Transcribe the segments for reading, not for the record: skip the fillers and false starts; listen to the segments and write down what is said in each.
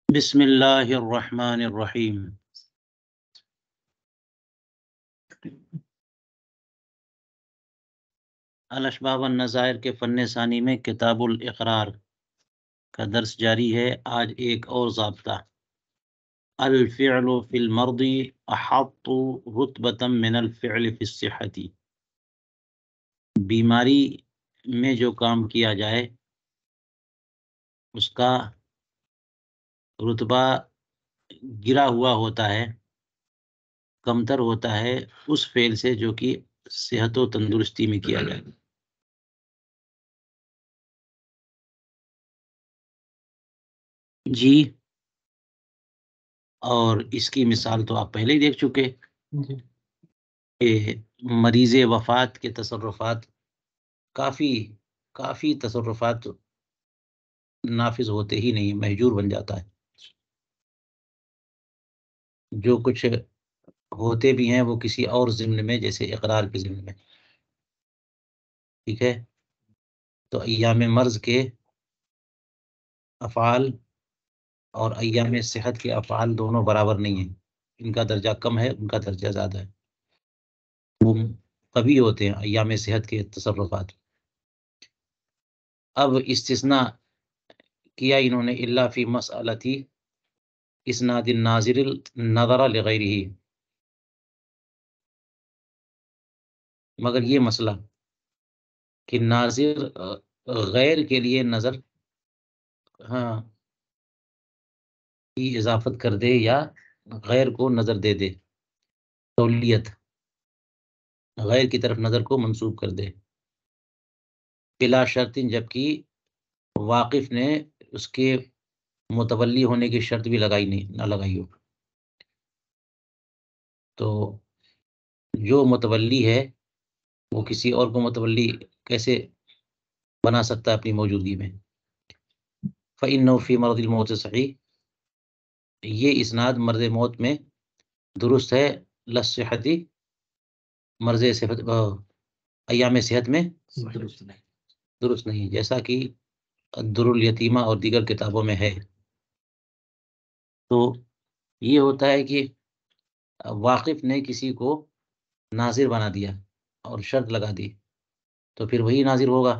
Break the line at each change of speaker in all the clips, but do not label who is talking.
بسم اللہ الرحمن الرحیم۔ الاشباب والنظائر کے فن ثانی میں کتاب الاقرار کا درس جاری ہے۔ آج ایک اور ضابطہ، الفعل فی المرض احط رتبۃ من الفعل فی الصحۃ، بیماری میں جو کام کیا جائے اس کا رتبہ گرا ہوا ہوتا ہے، کمتر ہوتا ہے اس فعل سے جو کہ صحت و تندرستی میں کیا جائے۔ جی، اور اس کی مثال تو آپ پہلے ہی دیکھ چکے کہ مریض وفات کے تصرفات کافی تصرفات نافذ ہوتے ہی نہیں، محجور بن جاتا ہے۔ جو کچھ ہوتے بھی ہیں وہ کسی اور ضمن میں، جیسے اقرار کے ضمن میں، ٹھیک ہے۔ تو ایام مرض کے افعال اور ایام صحت کے افعال دونوں برابر نہیں ہیں، ان کا درجہ کم ہے، ان کا درجہ زیادہ ہے۔ وہ قوی ہوتے ہیں ایام صحت کے تصرفات۔ اب استثناء کیا انہوں نے، الا فی مسئلتی اسناد الناظر النظر لغیرہ، مگر یہ مسئلہ کہ ناظر غیر کے لیے نظر کی اضافت کر دے یا غیر کو نظر دے دے، تولیت غیر کی طرف نظر کو منسوب کر دے، بلا شرط، جبکہ واقف نے اس کے متولی ہونے کی شرط بھی نہ لگائی ہو۔ تو جو متولی ہے وہ کسی اور کو متولی کیسے بنا سکتا ہے اپنی موجودگی میں؟ فإنه فی مرض الموت صحیح، یہ اسناد مرض موت میں درست ہے، لصحتی، مرض صحت ایام صحت میں درست نہیں، جیسا کہ الدر الیتیمہ اور دیگر کتابوں میں ہے۔ تو یہ ہوتا ہے کہ واقف نے کسی کو ناظر بنا دیا اور شرط لگا دی تو پھر وہی ناظر ہوگا،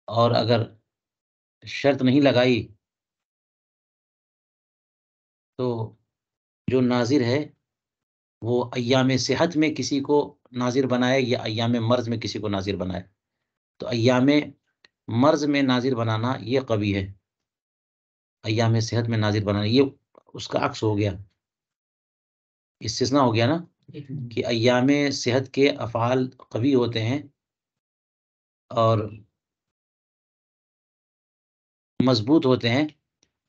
اور اگر شرط نہیں لگائی تو جو ناظر ہے وہ ایام صحت میں کسی کو ناظر بنائے یا ایام مرض میں کسی کو ناظر بنائے، تو ایام مرض میں ناظر بنانا یہ قوی ہے، ایام صحت میں ناظر بنانا یہ اس کا عکس ہو گیا، استثناء ہو گیا نا، کہ ایام صحت کے افعال قوی ہوتے ہیں اور مضبوط ہوتے ہیں،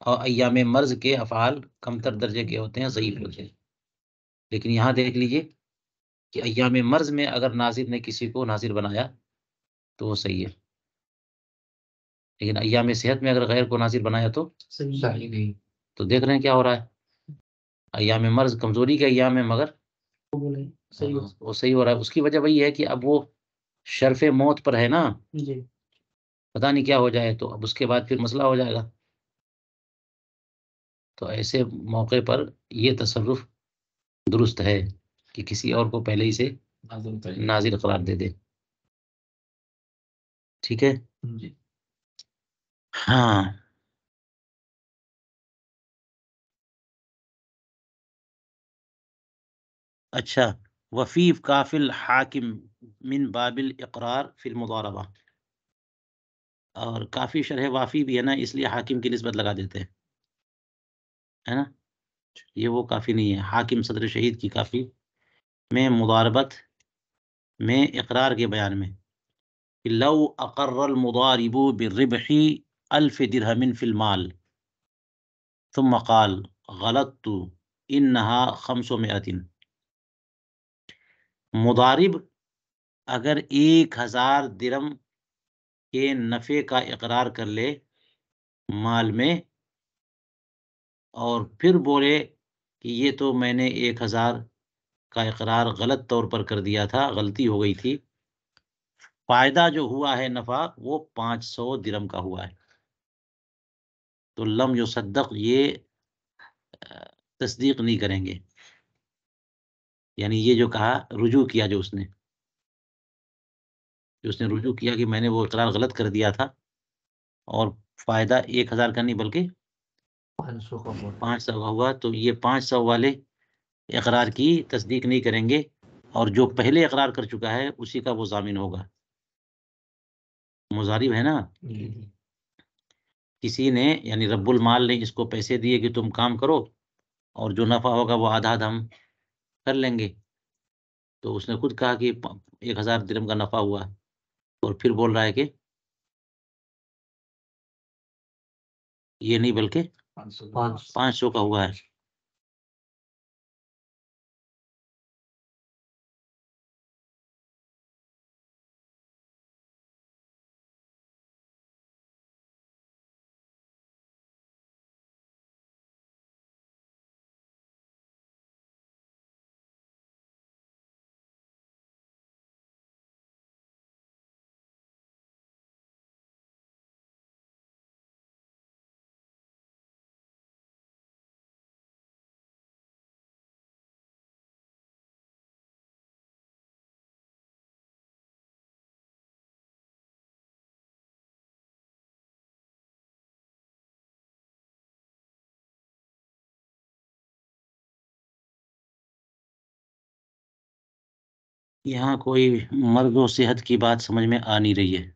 اور ایام مرض کے افعال کمتر درجے کے ہوتے ہیں، ضعیف ہوتے ہیں۔ لیکن یہاں دیکھ لیجئے کہ ایام مرض میں اگر ناظر نے کسی کو ناظر بنایا تو وہ صحیح ہے، لیکن ایام صحت میں اگر غیر کو ناظر بنایا تو صحیح نہیں۔ تو دیکھ رہے ہیں کیا ہو رہا ہے، ایام مرض کمزوری کے ایام ہے مگر وہ صحیح ہو رہا ہے۔ اس کی وجہ وہی ہے کہ اب وہ شرف موت پر ہے نا، پتہ نہیں کیا ہو جائے، تو اب اس کے بعد پھر مسئلہ ہو جائے گا۔ تو ایسے موقع پر یہ تصرف درست ہے کہ کسی اور کو پہلے ہی سے ناظر قرار دے دے، ٹھیک ہے۔ ہاں، اچھا، وفی کافل حاکم من باب الاقرار فی المضاربہ، اور کافی شرح وافی بھی ہے نا، اس لیے حاکم کی نسبت لگا دیتے ہیں، ہے نا۔ یہ وہ کافی نہیں ہے، حاکم صدر شہید کی کافی میں مضاربت میں اقرار کے بیان میں، لو اقر المضارب بالربح 1000 درہم فی المال ثم قال غلطت انها 500، مضارب اگر 1000 درہم کے نفع کا اقرار کر لے مال میں، اور پھر بولے کہ یہ تو میں نے 1000 کا اقرار غلط طور پر کر دیا تھا، غلطی ہو گئی تھی، فائدہ جو ہوا ہے نفع وہ 500 درہم کا ہوا ہے، تو لم یصدق یہ تصدیق نہیں کریں گے، یعنی یہ جو کہا رجوع کیا، جو اس نے رجوع کیا کہ میں نے وہ اقرار غلط کر دیا تھا اور فائدہ 1000 کا نہیں بلکہ 500 کا ہوا، تو یہ 500 والے اقرار کی تصدیق نہیں کریں گے، اور جو پہلے اقرار کر چکا ہے اسی کا وہ ضامن ہوگا۔ مضارب ہے نا، کسی نے یعنی رب المال نے اس کو پیسے دیے کہ تم کام کرو اور جو نفع ہوگا وہ آدھا آدھا ہم کر لیں گے، تو اس نے خود کہا کہ 1000 درہم کا نفع ہوا، اور پھر بول رہا ہے کہ یہ نہیں بلکہ 500 کا ہوا ہے۔ یہاں کوئی مرض و صحت کی بات سمجھ میں آ نہیں رہی ہے۔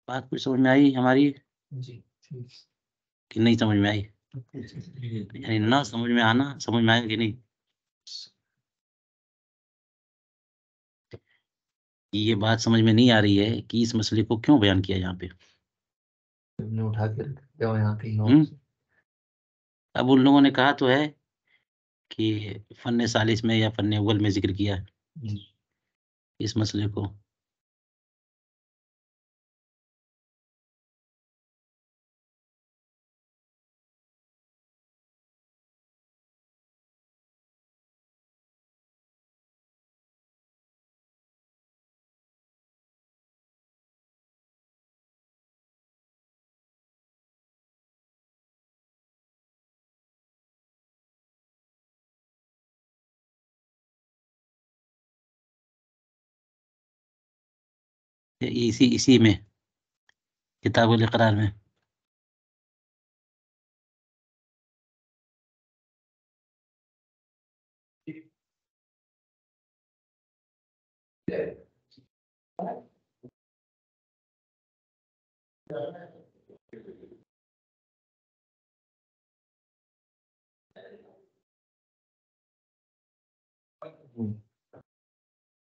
بات کچھ سمجھ میں آئی ہماری کہ نہیں سمجھ میں آئی؟ یعنی نہ سمجھ میں آنا، سمجھ میں آئے کہ نہیں؟ یہ بات سمجھ میں نہیں آ رہی ہے کہ اس مسئلے کو کیوں بیان کیا یہاں پہ؟
اٹھا کے یہاں پہ
اب ان لوگوں نے کہا تو ہے کہ فن ثالث میں یا فن اول میں ذکر کیا ہے اس مسئلے کو۔ اسی میں کتاب الاقرار میں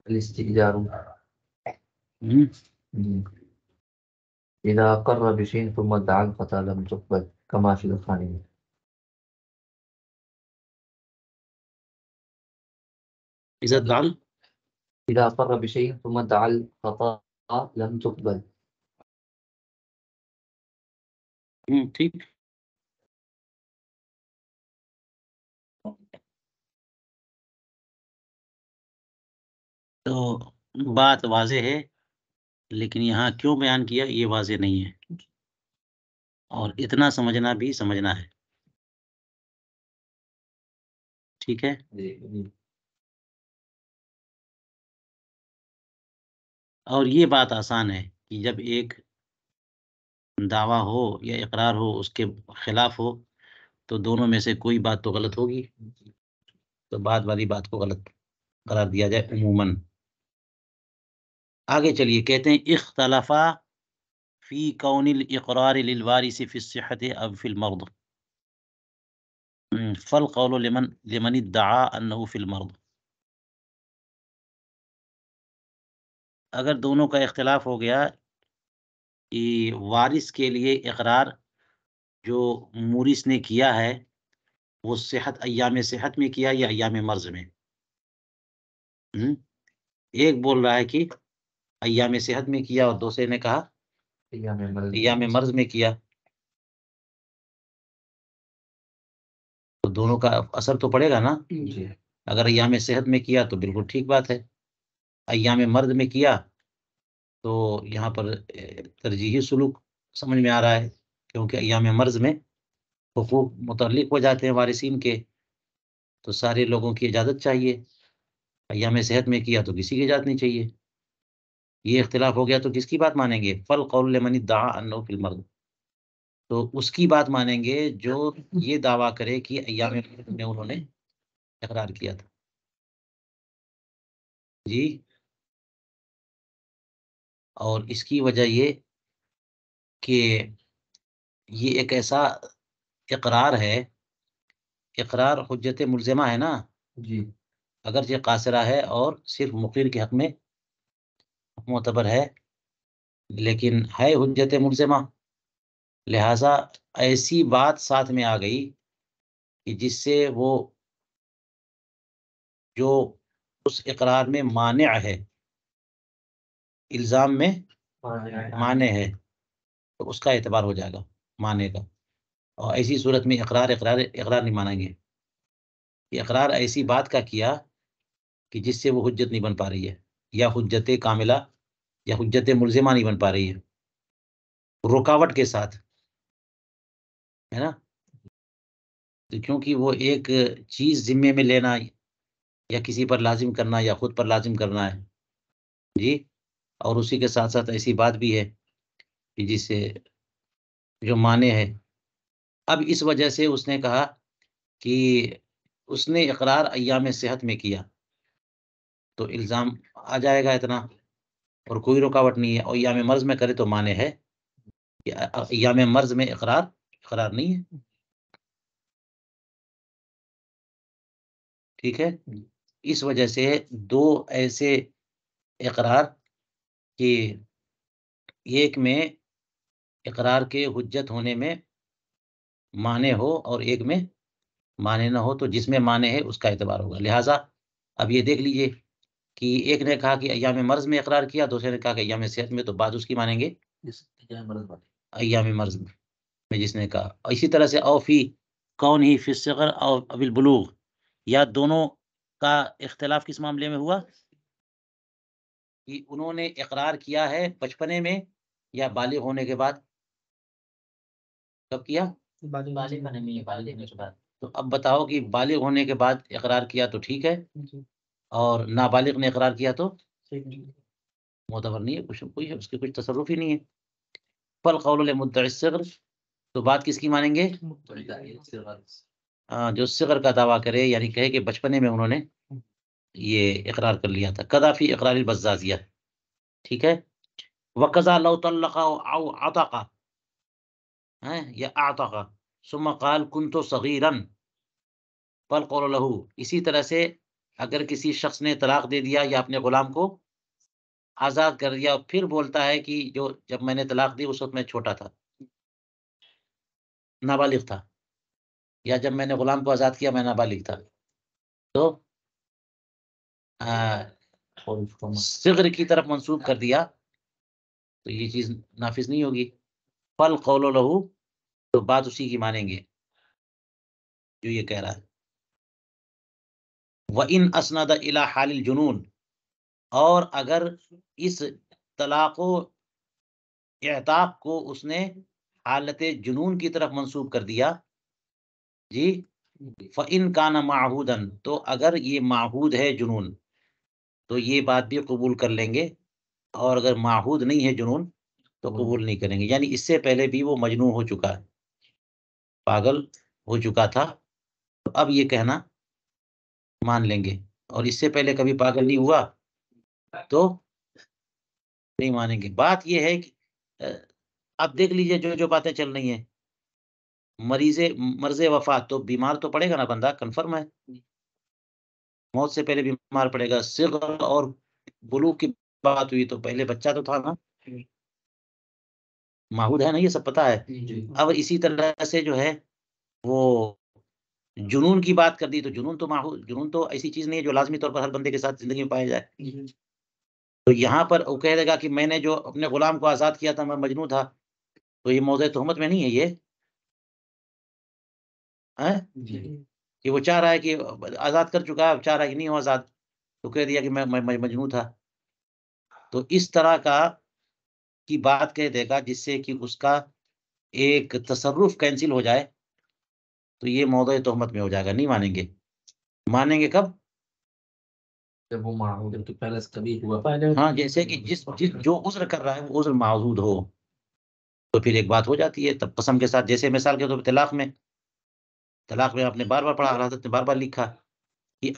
الاستئجار
ہم؟
إذا أقر بشيء ثم ادعى الفتى لم تقبل كما في الخاني. إذا أقر بشيء ثم ادعى الخطأ لم تقبل.
ٹھیک. تو بات واضح ہے، لیکن یہاں کیوں بیان کیا یہ واضح نہیں ہے، اور اتنا سمجھنا بھی سمجھنا ہے. ٹھیک ہے. اور یہ بات آسان ہے کہ جب ایک دعویٰ ہو یا اقرار ہو اس کے خلاف ہو تو دونوں میں سے کوئی بات تو غلط ہوگی، تو بعد والی بات کو غلط قرار دیا جائے عموماً. آگے چلیے، کہتے ہیں اختلافا فی کون الاقرار للوارث فی الصحت اب فی المرض، فالقول لمن ادعا انه فی المرض. اگر دونوں کا اختلاف ہو گیا کہ وارث کے لیے اقرار جو مورث نے کیا ہے وہ ایام صحت میں کیا یا ایام مرض میں. ایک بول رہا ہے کہ ایام صحت میں کیا اور دوسرے نے کہا ایام مرض میں کیا، تو دونوں کا اثر تو پڑے گا نا. اگر ایام صحت میں کیا تو بالکل ٹھیک بات ہے، ایام مرض میں کیا تو یہاں پر ترجیحی سلوک سمجھ میں آ رہا ہے، کیونکہ ایام مرض میں حقوق متعلق ہو جاتے ہیں وارثین کے، تو سارے لوگوں کی اجازت چاہیے. ایام صحت میں کیا تو کسی کی اجازت نہیں چاہیے. یہ اختلاف ہو گیا تو کس کی بات مانیں گے؟ فالقول لمن ادعا انه فی المرض، تو اس کی بات مانیں گے جو یہ دعویٰ کرے کہ ایام مرض میں انہوں نے اقرار کیا تھا. جی. اور اس کی وجہ یہ کہ یہ ایک ایسا اقرار ہے، اقرار حجت ملزمہ ہے نا. جی. اگرچہ قاصرہ ہے اور صرف مقر کے حق میں معتبر ہے، لیکن ہے حجت ملزمہ، لہذا ایسی بات ساتھ میں آ گئی کہ جس سے وہ جو اس اقرار میں مانع ہے، الزام میں مانع ہے، تو اس کا اعتبار ہو جائے گا مانع کا. اور ایسی صورت میں اقرار نہیں مانیں گے. یہ اقرار ایسی بات کا کیا کہ جس سے وہ حجت نہیں بن پا رہی ہے، یا حجت کاملہ یا حجت ملزمہ نہیں بن پا رہی ہے، رکاوٹ کے ساتھ، ہے نا. تو کیونکہ وہ ایک چیز ذمے میں لینا یا کسی پر لازم کرنا یا خود پر لازم کرنا ہے. جی. اور اسی کے ساتھ ساتھ ایسی بات بھی ہے کہ جس سے جو مانے ہے. اب اس وجہ سے اس نے کہا کہ اس نے اقرار ایام صحت میں کیا تو الزام آ جائے گا اتنا، اور کوئی رکاوٹ نہیں ہے. اور ایام مرض میں کرے تو مانے ہے، ایام مرض میں اقرار نہیں ہے. ٹھیک ہے. اس وجہ سے دو ایسے اقرار کہ ایک میں اقرار کے حجت ہونے میں مانے ہو اور ایک میں مانے نہ ہو، تو جس میں مانے ہے اس کا اعتبار ہوگا. لہٰذا اب یہ دیکھ لیجئے کہ ایک نے کہا کہ ایام مرض میں اقرار کیا، دوسرے نے کہا کہ ایام صحت میں، تو بعد اس کی مانیں گے ایام مرض میں جس نے کہا. اسی طرح سے او فی کون ہی فی الصغر او ابی البلوغ، یا دونوں کا اختلاف کس معاملے میں ہوا کہ انہوں نے اقرار کیا ہے بچپنے میں یا بالغ ہونے کے بعد. کب کیا؟ بالغ ہونے کے بعد. تو اب بتاؤ کہ بالغ ہونے کے بعد اقرار کیا تو ٹھیک ہے، اور نابالغ نے اقرار کیا تو معتبر نہیں ہے، کوئی ہے اس کے کچھ تصرف ہی نہیں ہے. فالقول لمدعی الصغر، تو بات کس کی مانیں گے؟ جو صغر کا دعویٰ کرے، یعنی کہے کہ بچپنے میں انہوں نے یہ اقرار کر لیا تھا. قضا فی اقرار البزازیہ. ٹھیک ہے. وقضا لو طلق او عتق یا اعتق ثم قال كنت صغيرا فالقول له. اسی طرح سے اگر کسی شخص نے طلاق دے دیا یا اپنے غلام کو آزاد کر دیا، پھر بولتا ہے کہ جب میں نے طلاق دی اس وقت میں چھوٹا تھا، نابالغ تھا، یا جب میں نے غلام کو آزاد کیا میں نابالغ تھا، تو صغر کی طرف منسوب کر دیا تو یہ چیز نافذ نہیں ہوگی. فالقول له، تو بات اسی کی مانیں گے جو یہ کہہ رہا ہے. وَإِنْ أَسْنَدَ إِلَى حَالِ الْجُنُونِ، اور اگر اس طلاق و اعتاق کو اس نے حالت جنون کی طرف منسوب کر دیا جی، فَإِنْ كَانَ مَعْهُودًا، تو اگر یہ معہود ہے جنون تو یہ بات بھی قبول کر لیں گے، اور اگر معہود نہیں ہے جنون تو قبول نہیں کریں گے. یعنی اس سے پہلے بھی وہ مجنون ہو چکا ہے، پاگل ہو چکا تھا، تو اب یہ کہنا مان لیں گے. اور اس سے پہلے کبھی پاگل نہیں ہوا تو نہیں مانیں گے. بات یہ ہے کہ اب دیکھ لیجئے جو جو باتیں چل رہی ہیں، مرض وفات، تو بیمار تو پڑے گا نا بندہ، کنفرم ہے موت سے پہلے بیمار پڑے گا. صغر اور بلوغ کی بات ہوئی تو پہلے بچہ تو تھا نا، معہود ہے نا، یہ سب پتا ہے. اب اسی طرح سے جو ہے وہ جنون کی بات کر دی تو جنون تو معہود، جنون تو ایسی چیز نہیں ہے جو لازمی طور پر ہر بندے کے ساتھ زندگی میں پایا جائے. تو یہاں پر وہ کہہ دے گا کہ میں نے جو اپنے غلام کو آزاد کیا تھا میں مجنون تھا، تو یہ موضع تہمت میں نہیں ہے یہ کہ وہ چاہ رہا ہے کہ آزاد کر چکا ہے، چاہ رہا ہے کہ نہیں ہو آزاد، تو کہہ دیا کہ میں مجنون تھا. تو اس طرح کی بات کہہ دے گا جس سے کہ اس کا ایک تصرف کینسل ہو جائے، تو یہ موضوع تہمت میں ہو جائے گا. نہیں مانیں گے. مانیں گے کب؟
جب وہ معہود ہے تو پہلے سے کبھی ہوا.
ہاں، جیسے کہ جو عذر کر رہا ہے وہ عذر معہود ہو، تو پھر ایک بات ہو جاتی ہے تب قسم کے ساتھ. جیسے مثال کے طور پر طلاق میں آپ نے بار بار پڑھا، حضرت نے بار بار لکھا کہ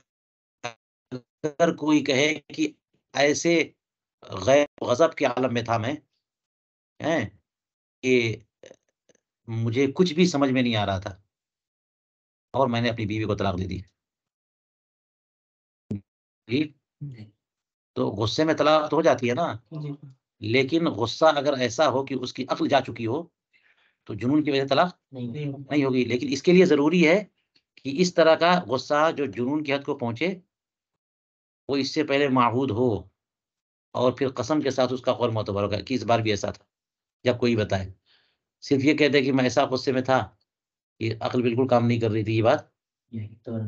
اگر کوئی کہے کہ ایسے غیر غضب کے عالم میں تھا میں کہ مجھے کچھ بھی سمجھ میں نہیں آ رہا تھا اور میں نے اپنی بیوی کو طلاق دے دی، جی، تو غصے میں طلاق تو ہو جاتی ہے نا. لیکن غصہ اگر ایسا ہو کہ اس کی عقل جا چکی ہو تو جنون کی وجہ سے طلاق نہیں ہوگی. لیکن اس کے لیے ضروری ہے کہ اس طرح کا غصہ جو جنون کی حد کو پہنچے وہ اس سے پہلے معہود ہو، اور پھر قسم کے ساتھ اس کا قول معتبر ہوگا کہ اس بار بھی ایسا تھا. جب کوئی بتائے، صرف یہ کہتے کہ میں ایسا غصے میں تھا کہ عقل بالکل کام نہیں کر رہی تھی، یہ بات.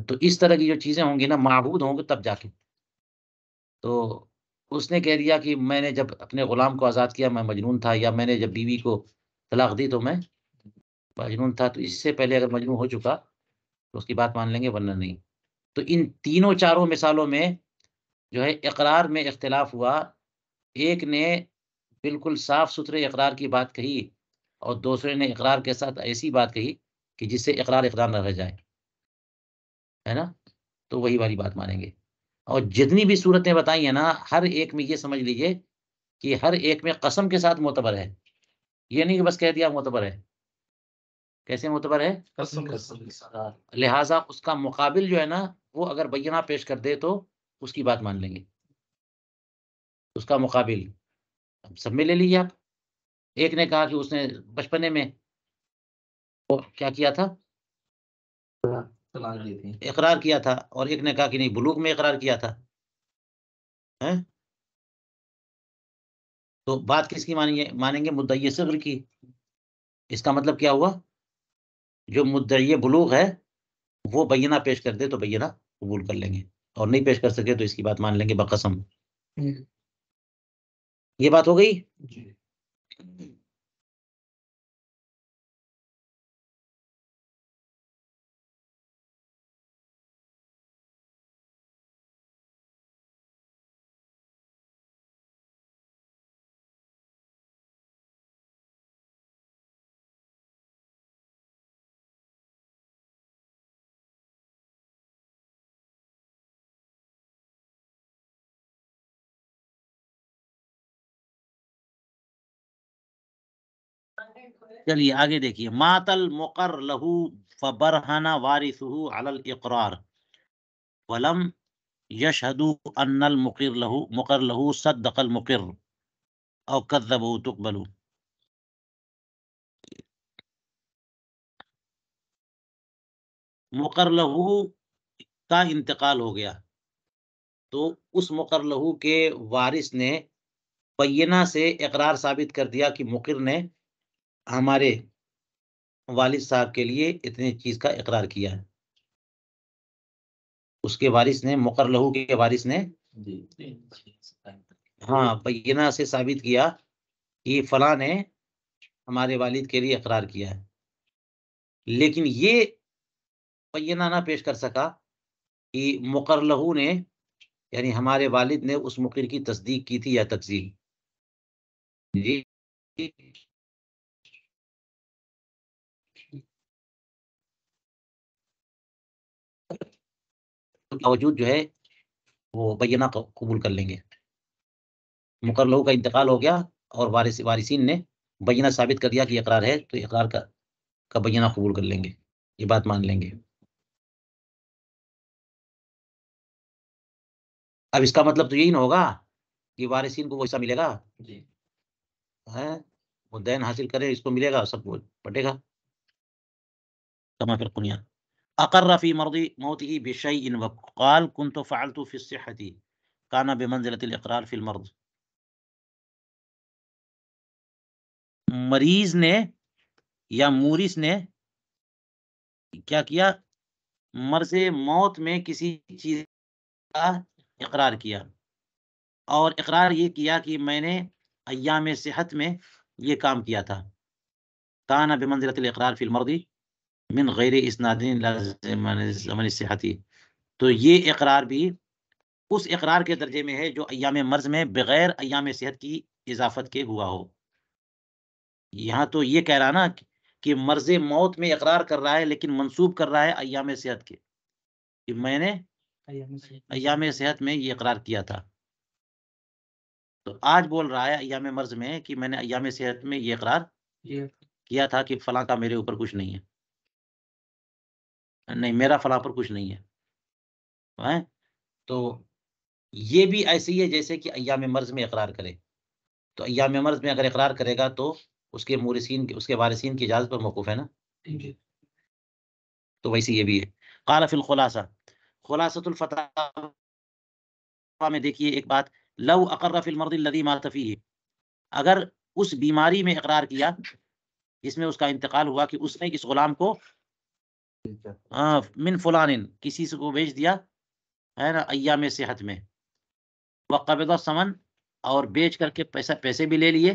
تو اس طرح کی جو چیزیں ہوں گی نا، معہود ہوں گے تب جا کے. تو اس نے کہہ دیا کہ میں نے جب اپنے غلام کو آزاد کیا میں مجنون تھا، یا میں نے جب بیوی کو طلاق دی تو میں مجنون تھا. تو اس سے پہلے اگر مجنون ہو چکا تو اس کی بات مان لیں گے، ورنہ نہیں. تو ان تینوں چاروں مثالوں میں جو ہے اقرار میں اختلاف ہوا. ایک نے بالکل صاف ستھرے اقرار کی بات کہی اور دوسرے نے اقرار کے ساتھ ایسی بات کہی کہ جس سے اقرار نہ رہ جائے، ہے نا. تو وہی والی بات مانیں گے. اور جتنی بھی صورتیں بتائی ہیں نا، ہر ایک میں یہ سمجھ لیجئے کہ ہر ایک میں قسم کے ساتھ معتبر ہے. یہ نہیں کہ بس کہہ دیا معتبر ہے. کیسے معتبر ہے؟
قسم.
لہٰذا اس کا مقابل جو ہے نا، وہ اگر بینہ پیش کر دے تو اس کی بات مان لیں گے. اس کا مقابل سب میں لے لیجیے آپ. ایک نے کہا کہ اس نے بچپنے میں کیا کیا تھا،
طلاق دی تھی،
اقرار کیا تھا، اور ایک نے کہا کہ نہیں بلوغ میں اقرار کیا تھا. تو بات کس کی مانیں گے؟ مدعی صغر کی. اس کا مطلب کیا ہوا؟ جو مدعی بلوغ ہے وہ بینہ پیش کر دے تو بینہ قبول کر لیں گے، اور نہیں پیش کر سکے تو اس کی بات مان لیں گے بقسم. یہ بات ہو گئی. چلیے آگے دیکھیے. ماتل مقر لہو فبرہنا وارثہ علی الاقرار ولم یشہدوا ان مقر لہو صدق المقر او کذبوا تقبلوا. مقر لہو کا انتقال ہو گیا تو اس مقر لہو کے وارث نے بینہ سے اقرار ثابت کر دیا کہ مقر نے ہمارے والد صاحب کے لیے اتنے چیز کا اقرار کیا ہے، اس کے وارث نے، مقر لہو کے وارث نے ہاں بینہ سے ثابت کیا کہ فلاں نے ہمارے والد کے لیے اقرار کیا ہے، لیکن یہ بینہ نہ پیش کر سکا کہ مقر لہو نے، یعنی ہمارے والد نے اس مقر کی تصدیق کی تھی یا تکذیب. جی باوجود جو ہے وہ بینہ قبول کر لیں گے. مقر لہو کا انتقال ہو گیا اور وارثین نے بینہ ثابت کر دیا کہ اقرار ہے، تو اقرار کا بینہ قبول کر لیں گے، یہ بات مان لیں گے. اب اس کا مطلب تو یہی نہ ہوگا کہ وارثین کو وہ حصہ ملے گا، وہ دین حاصل کرے، اس کو ملے گا، سب کو بٹے گا. کما فی القنیہ اقر فی مرض موته بشیء وقال كنت فعلت في الصحة كان بمنزلة الاقرار في المرض. مریض نے یا مورث نے کیا کیا؟ مرض موت میں کسی چیز کا اقرار کیا، اور اقرار یہ کیا کہ میں نے ایام صحت میں یہ کام کیا تھا. کان بمنزلۃ الاقرار فی المرض من غیر اسناد زمن الصحت. تو یہ اقرار بھی اس اقرار کے درجے میں ہے جو ایام مرض میں بغیر ایام صحت کی اضافت کے ہوا ہو. یہاں تو یہ کہہ رہا نا کہ مرض موت میں اقرار کر رہا ہے، لیکن منسوب کر رہا ہے ایام صحت کے، کہ میں نے ایام صحت میں یہ اقرار کیا تھا. تو آج بول رہا ہے ایام مرض میں کہ میں نے ایام صحت میں یہ اقرار کیا تھا کہ فلاں کا میرے اوپر کچھ نہیں ہے، نہیں میرا فلاں پر کچھ نہیں ہے. تو یہ بھی ایسے ہی ہے جیسے کہ ایام مرض میں اقرار کرے. تو ایام مرض میں اگر اقرار کرے گا تو اس کے مورثین، اس کے وارثین کی اجازت پر موقوف ہے نا. تو ویسے یہ بھی ہے. قال فی الخلاصہ، خلاصۃ الفتاوی میں دیکھیے ایک بات، لو اقر فی المرض الذی مات فیہ، اگر اس بیماری میں اقرار کیا جس میں اس کا انتقال ہوا، کہ اس نے اس غلام کو من فلان کسی سے کو بیچ دیا ہے نا ایام صحت میں، وقبض الثمن اور بیچ کر کے پیسے بھی لے لیے،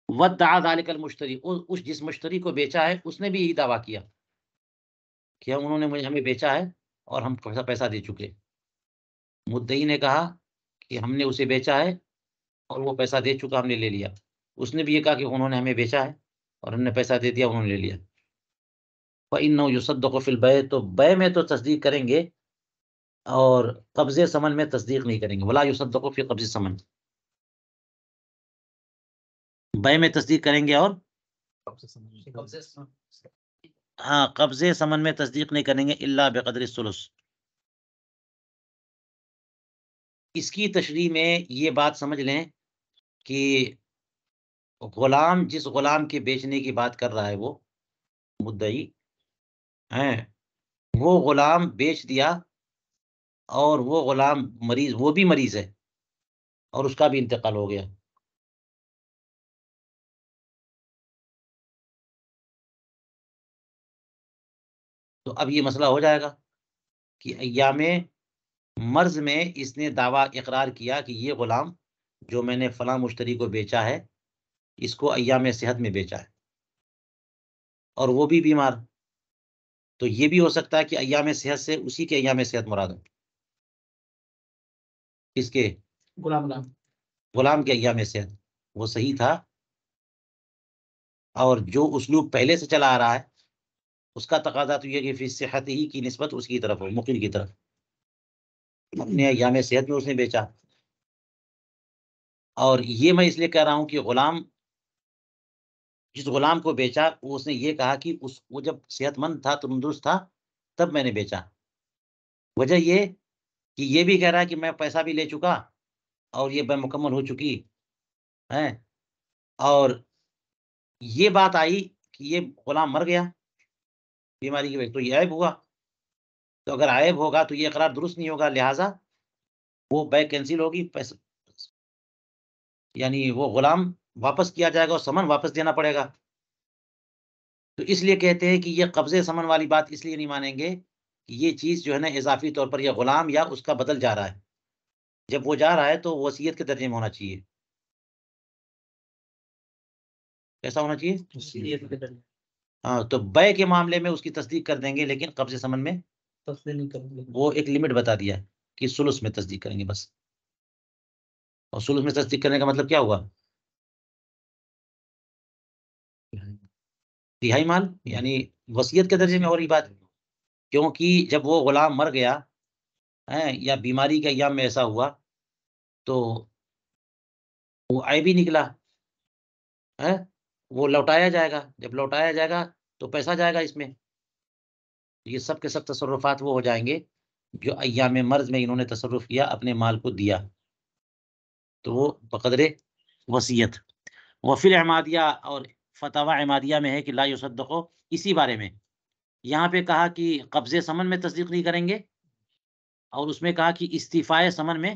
ودعا ذلك المشتری، اس جس مشتری کو بیچا ہے اس نے بھی یہی دعویٰ کیا کہ انہوں نے ہمیں بیچا ہے اور ہم پیسہ دے چکے. مدعی نے کہا کہ ہم نے اسے بیچا ہے اور وہ پیسہ دے چکا، ہم نے لے لیا. اس نے بھی یہ کہا کہ انہوں نے ہمیں بیچا ہے اور ہم نے پیسہ دے دیا، انہوں نے لے لیا. فإنه يصدق في البيع، تو بے میں تو تصدیق کریں گے اور قبض ثمن میں تصدیق نہیں کریں گے. ولا يصدق في قبض ثمن، بے میں تصدیق کریں گے اور ہاں قبض ثمن میں تصدیق نہیں کریں گے. الا بقدر الثلث. اس کی تشریح میں یہ بات سمجھ لیں کہ غلام، جس غلام کے بیچنے کی بات کر رہا ہے وہ مدعی ہیں، وہ غلام بیچ دیا اور وہ غلام مریض، وہ بھی مریض ہے اور اس کا بھی انتقال ہو گیا. تو اب یہ مسئلہ ہو جائے گا کہ ایام مرض میں اس نے دعویٰ اقرار کیا کہ یہ غلام جو میں نے فلاں مشتری کو بیچا ہے، اس کو ایام صحت میں بیچا ہے، اور وہ بھی بیمار. تو یہ بھی ہو سکتا ہے کہ ایام صحت سے اسی کے ایام صحت مراد ہو. کس کے؟ غلام کے ایام صحت. وہ صحیح تھا، اور جو اسلوب پہلے سے چلا آ رہا ہے اس کا تقاضا تو یہ کہ فی صحت ہی کی نسبت اس کی طرف ہو، مقیم کی طرف. اپنے ایام صحت میں اس نے بیچا. اور یہ میں اس لیے کہہ رہا ہوں کہ غلام، جس غلام کو بیچا وہ اس نے یہ کہا کہ وہ جب صحت مند تھا، تندرست تھا، تب میں نے بیچا. وجہ یہ کہ یہ بھی کہہ رہا ہے کہ میں پیسہ بھی لے چکا اور یہ بے مکمل ہو چکی ہے، اور یہ بات آئی کہ یہ غلام مر گیا بیماری کی وجہ، تو یہ عیب ہوا. تو اگر عیب ہوگا تو یہ اقرار درست نہیں ہوگا، لہٰذا وہ بے کینسل ہوگی، پیسہ یعنی وہ غلام واپس کیا جائے گا اور سمن واپس دینا پڑے گا. تو اس لیے کہتے ہیں کہ یہ قبضے ثمن والی بات اس لیے نہیں مانیں گے کہ یہ چیز جو ہے نا اضافی طور پر یہ غلام یا اس کا بدل جا رہا ہے. جب وہ جا رہا ہے تو وصیت کے درجے میں ہونا چاہیے. کیسا ہونا چاہیے؟ ہاں، تو بے کے معاملے میں اس کی تصدیق کر دیں گے، لیکن قبض ثمن میں وہ ایک لمٹ بتا دیا ہے کہ ثلث میں تصدیق کریں گے بس. اور ثلث میں تصدیق کرنے کا مطلب کیا ہوا؟ تہائی مال، یعنی وصیت کے درجے میں ہو رہی بات. کیونکہ جب وہ غلام مر گیا یا بیماری کے ایام میں ایسا ہوا تو وہ عیب ہی نکلا، وہ لوٹایا جائے گا. جب لوٹایا جائے گا تو پیسہ جائے گا اس میں. یہ سب کے سب تصرفات وہ ہو جائیں گے جو ایام مرض میں انہوں نے تصرف کیا، اپنے مال کو دیا، تو وہ بقدر وصیت. وفی العمادیہ، اور فتاوی عمادیہ میں ہے کہ لا یصدقو، اسی بارے میں یہاں پہ کہا کہ قبض ثمن میں تصدیق نہیں کریں گے، اور اس میں کہا کہ استیفائے ثمن میں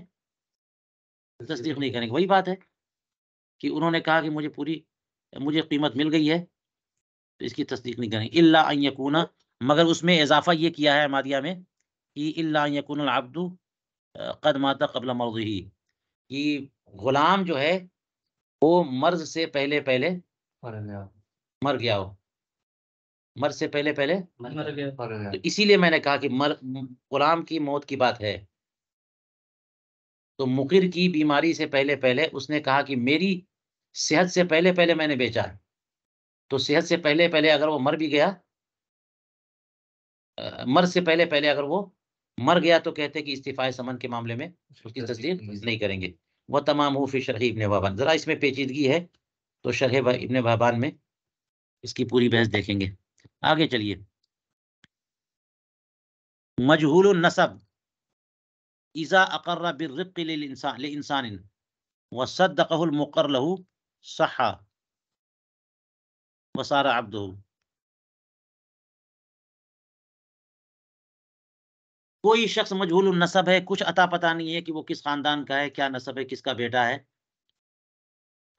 تصدیق نہیں کریں گے. وہی بات ہے کہ انہوں نے کہا کہ مجھے قیمت مل گئی ہے تو اس کی تصدیق نہیں کریں گے. الا ان یکون، مگر اس میں اضافہ یہ کیا ہے عمادیہ میں کہ الا ان یکون العبد قد مات قبل مرضه، کہ غلام جو ہے وہ مرض سے پہلے مر گیا ہو. مرض سے پہلے تو اسی لیے میں نے کہا کہ غلام کی موت کی بات ہے تو مقر کی بیماری سے پہلے اس نے کہا کہ میری صحت سے پہلے میں نے بیچا ہے. تو صحت سے پہلے اگر وہ مر بھی گیا، مرض سے پہلے اگر وہ مر گیا تو کہتے کہ استیفائے ثمن کے معاملے میں اس کی تصدیق نہیں کریں گے. وہ تمام فی شرح ابن بابان، ذرا اس میں پیچیدگی ہے تو شرح ابن بابان میں اس کی پوری بحث دیکھیں گے. آگے چلیے. مجہول النسب اذا اقر بالرق لانسان وصدقه المقر له صح وصار عبده. کوئی شخص مجہول النسب ہے، کچھ عطا پتہ نہیں ہے کہ وہ کس خاندان کا ہے، کیا نسب ہے، کس کا بیٹا ہے.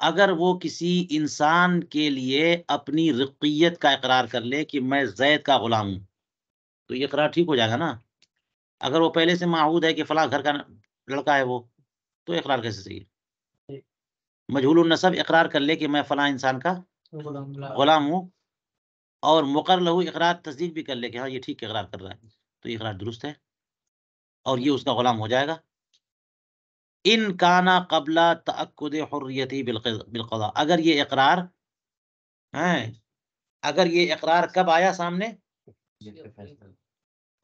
اگر وہ کسی انسان کے لیے اپنی رقیت کا اقرار کر لے کہ میں زید کا غلام ہوں تو یہ اقرار ٹھیک ہو جائے گا نا. اگر وہ پہلے سے معہود ہے کہ فلاں گھر کا لڑکا ہے وہ، تو اقرار کیسے صحیح ہے؟ مجہول النسب اقرار کر لے کہ میں فلاں انسان کا غلام ہوں، اور مقر لہو اقرار تصدیق بھی کر لے کہ ہاں یہ ٹھیک اقرار کر رہا ہے، تو یہ اقرار درست ہے اور یہ اس کا غلام ہو جائے گا. ان کانا قبل تأکد حریتی بالقضاء، اگر یہ اقرار کب آیا سامنے؟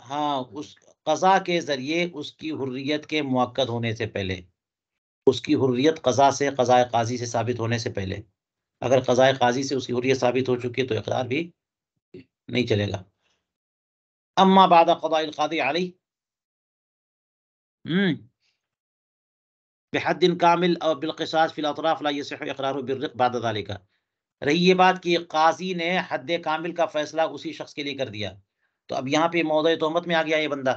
ہاں، اس قضاء کے ذریعے اس کی حریت کے مؤکد ہونے سے پہلے، اس کی حریت قضاء قاضی سے ثابت ہونے سے پہلے. اگر قضاء قاضی سے اس کی حریت ثابت ہو چکی ہے تو اقرار بھی نہیں چلے گا. اما بعد قضاء القاضی علیہ بحد کامل اور بالقصاص فی الاطراف لا یصح اقرار بالرق بعد ذلك. رہی یہ بات کہ قاضی نے حد کامل کا فیصلہ اسی شخص کے لیے کر دیا، تو اب یہاں پہ موضوع تہمت میں آ گیا یہ بندہ.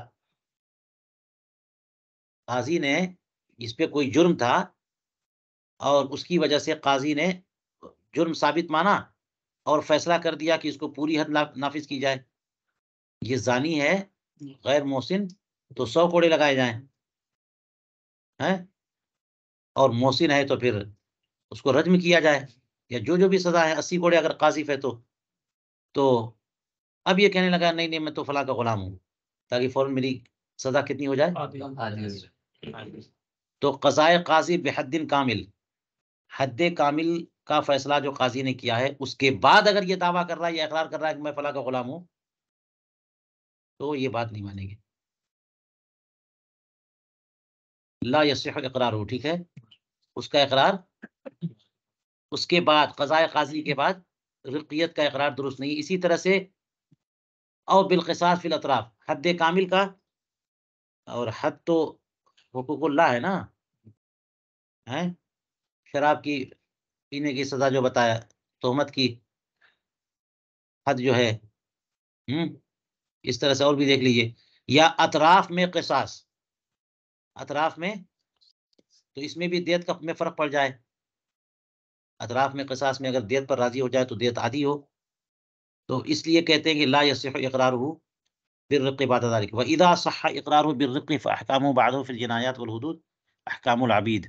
قاضی نے اس پہ کوئی جرم تھا اور اس کی وجہ سے قاضی نے جرم ثابت مانا اور فیصلہ کر دیا کہ اس کو پوری حد نافذ کی جائے. یہ زانی ہے، غیر محسن تو 100 کوڑے لگائے جائیں، اور محسن ہے تو پھر اس کو رجم کیا جائے، یا جو بھی سزا ہے 80 کوڑے اگر قاذف ہے تو اب یہ کہنے لگا نہیں میں تو فلاں کا غلام ہوں، تاکہ فوراً میری سزا کتنی ہو جائے. تو قضائے قاضی بحد کامل، حد کامل کا فیصلہ جو قاضی نے کیا ہے اس کے بعد اگر یہ دعویٰ کر رہا ہے یا اقرار کر رہا ہے کہ میں فلاں کا غلام ہوں تو یہ بات نہیں مانیں گے. لا یصح اقرار ہو، ٹھیک ہے، اس کا اقرار اس کے بعد قضائے قاضی کے بعد رقیت کا اقرار درست نہیں. اسی طرح سے اور بالقصاص فی الاطراف، حد کامل کا، اور حد تو حقوق اللہ ہے نا، شراب کی پینے کی سزا جو بتایا، تہمت کی حد جو ہے، اس طرح سے اور بھی دیکھ لیجئے. یا اطراف میں قصاص، اطراف میں تو اس میں بھی دیت کا میں فرق پڑ جائے. اطراف میں قصاص میں اگر دیت پر راضی ہو جائے تو دیت عادی ہو، تو اس لیے کہتے ہیں کہ لا یصح اقرارہ بالرق بعد ذلك واذا صح اقرارہ بالرق فاحکامہ بعدہ فی الجنایات والحدود احکام العبید.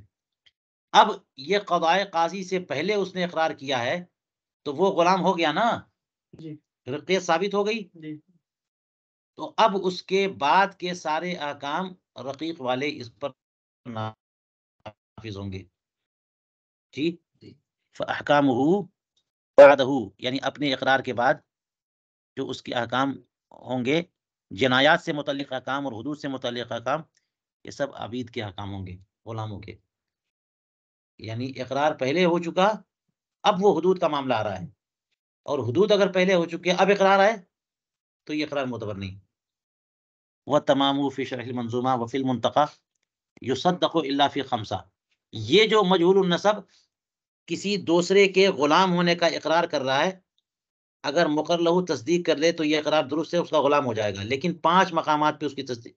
اب یہ قضائے قاضی سے پہلے اس نے اقرار کیا ہے تو وہ غلام ہو گیا نا،
جی
رقیت ثابت ہو گئی.
جی
تو اب اس کے بعد کے سارے احکام رقیق والے اس پر نافذ ہوں گے. جی، فاحکامہ بعدہ یعنی اپنے اقرار کے بعد جو اس کے احکام ہوں گے، جنایات سے متعلق احکام اور حدود سے متعلق احکام، یہ سب عبید کے احکام ہوں گے، غلاموں کے. یعنی اقرار پہلے ہو چکا، اب وہ حدود کا معاملہ آ رہا ہے، اور حدود اگر پہلے ہو چکے اب اقرار آئے تو یہ اقرار معتبر نہیں. وَالتَّمَامُ فِي شَرْحِ الْمَنظُومَةِ وَفِي الْمُنْتَقَى يُصَدَّقُ إِلَّا فِي خَمْسَةٍ. یہ جو مجہول النسب کسی دوسرے کے غلام ہونے کا اقرار کر رہا ہے، اگر مقر لہو تصدیق کر لے تو یہ اقرار درست ہے، اس کا غلام ہو جائے گا. لیکن 5 مقامات پہ اس کی تصدیق،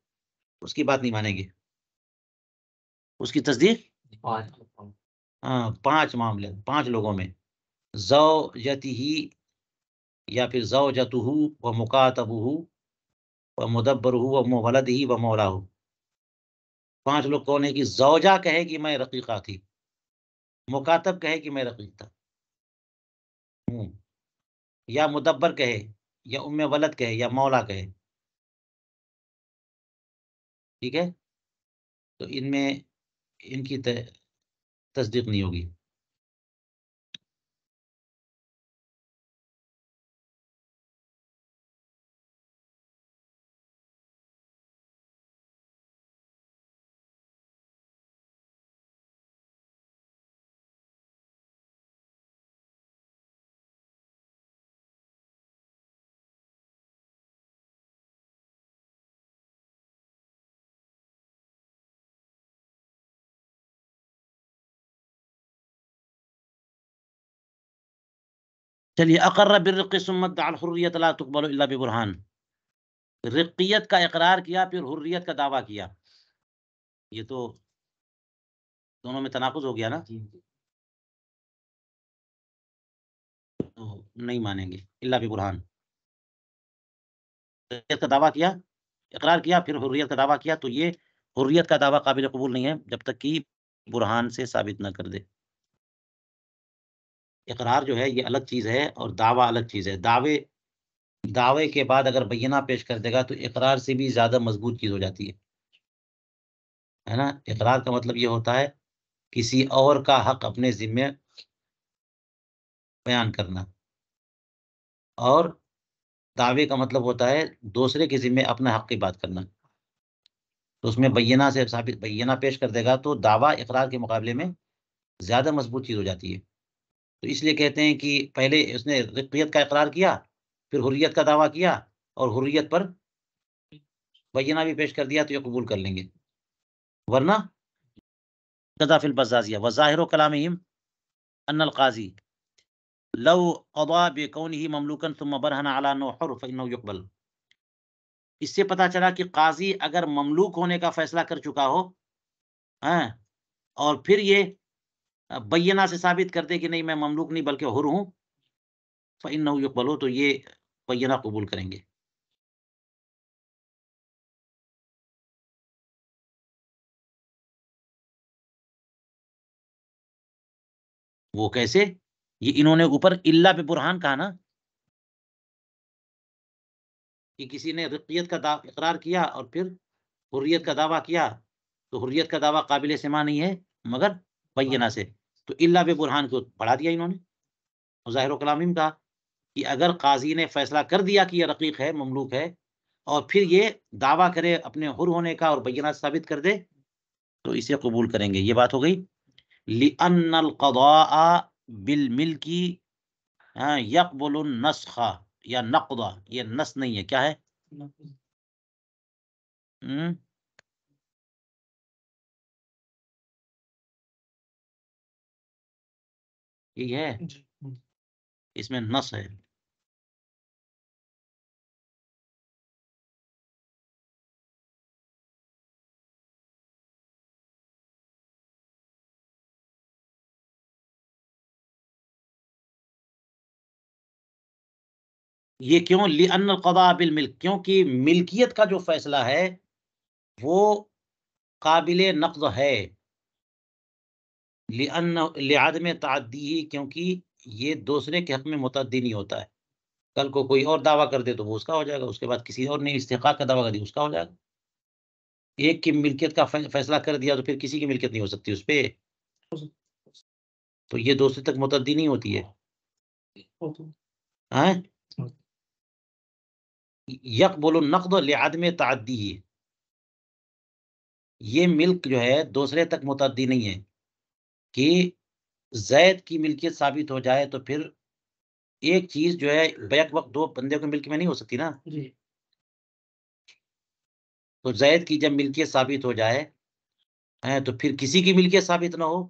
اس کی بات نہیں مانیں گے، اس کی تصدیق. ہاں، 5 معاملے، 5 لوگوں میں، زوجتہ یا پھر زوجتہ و مکاتبہ و مدبرہ و ولدہ و مولاہ. 5 لوگ کون ہے کہ زوجہ کہے کہ میں رقیقہ تھی، مکاتب کہے کہ میں رقیق تھا، یا مدبر کہے، یا ام ولد کہے، یا مولا کہے. ٹھیک ہے، تو ان میں ان کی تصدیق نہیں ہوگی. چلیے، اقر بالرق ثم ادعى الحریت لا تقبل الا ببرہان. رقیت کا اقرار کیا پھر حریت کا دعویٰ کیا. یہ تو دونوں میں تناقض ہو گیا نا، تو نہیں مانیں گے الا ببرہان. حریت کا دعویٰ کیا، اقرار کیا، پھر حریت کا دعویٰ کیا، تو یہ حریت کا دعویٰ قابل قبول نہیں ہے جب تک کہ برہان سے ثابت نہ کر دے. اقرار جو ہے یہ الگ چیز ہے اور دعویٰ الگ چیز ہے. دعوے کے بعد اگر بینہ پیش کر دے گا تو اقرار سے بھی زیادہ مضبوط چیز ہو جاتی ہے نا. اقرار کا مطلب یہ ہوتا ہے کسی اور کا حق اپنے ذمے بیان کرنا، اور دعوے کا مطلب ہوتا ہے دوسرے کے ذمے اپنا حق کی بات کرنا. تو اس میں بینہ سے ثابت، بینہ پیش کر دے گا تو دعویٰ اقرار کے مقابلے میں زیادہ مضبوط چیز ہو جاتی ہے. تو اس لیے کہتے ہیں کہ پہلے اس نے رقیت کا اقرار کیا، پھر حریت کا دعویٰ کیا، اور حریت پر بینہ بھی پیش کر دیا تو یہ قبول کر لیں گے. ورنہ قضا فی البزازیہ وظاہر کلامہم ان القاضی لو قضا بکونہ مملوکا ثم برہن علی انہ حر فانہ یقبل. اس سے پتہ چلا کہ قاضی اگر مملوک ہونے کا فیصلہ کر چکا ہو، ہاں، اور پھر یہ بینہ سے ثابت کر دے کہ نہیں میں مملوک نہیں بلکہ حر ہوں، فانہ یقبل، تو یہ بینہ قبول کریں گے. وہ کیسے؟ یہ انہوں نے اوپر الا پہ برہان کہا نا، کہ کسی نے رقیت کا اقرار کیا اور پھر حریت کا دعویٰ کیا، تو حریت کا دعویٰ قابل سماع نہیں ہے مگر بینہ سے. تو الا بے برہان کو بڑھا دیا انہوں نے. ظاہر و کلامیم کہا کہ اگر قاضی نے فیصلہ کر دیا کہ یہ رقیق ہے، مملوک ہے، اور پھر یہ دعویٰ کرے اپنے حر ہونے کا اور بینہ ثابت کر دے تو اسے قبول کریں گے. یہ بات ہو گئی. لأن القضاء بالملک یقبل النسخ یا نقض. یہ نس نہیں ہے، کیا ہے؟ یہی ہے، اس میں نس ہے. یہ کیوں؟ لأن القضاء بالملک، کیونکہ ملکیت کا جو فیصلہ ہے وہ قابل نقض ہے، لعدم تعدی، کیونکہ یہ دوسرے کے حق میں متعدی نہیں ہوتا ہے. کل کو کوئی اور دعویٰ کر دے تو وہ اس کا ہو جائے گا، اس کے بعد کسی اور نے استحقاق کا دعویٰ کر دیا اس کا ہو جائے گا. ایک کی ملکیت کا فیصلہ کر دیا تو پھر کسی کی ملکیت نہیں ہو سکتی اس پہ، تو یہ دوسرے تک متعدی نہیں ہوتی ہے. ہاں، یقبل النقض لعدم تعدی، یہ ملک جو ہے دوسرے تک متعدی نہیں ہے کہ زید کی ملکیت ثابت ہو جائے تو پھر ایک چیز جو ہے بیک وقت دو بندے کو ملک میں نہیں ہو سکتی نا. تو زید کی جب ملکیت ثابت ہو جائے تو پھر کسی کی ملکیت ثابت نہ ہو،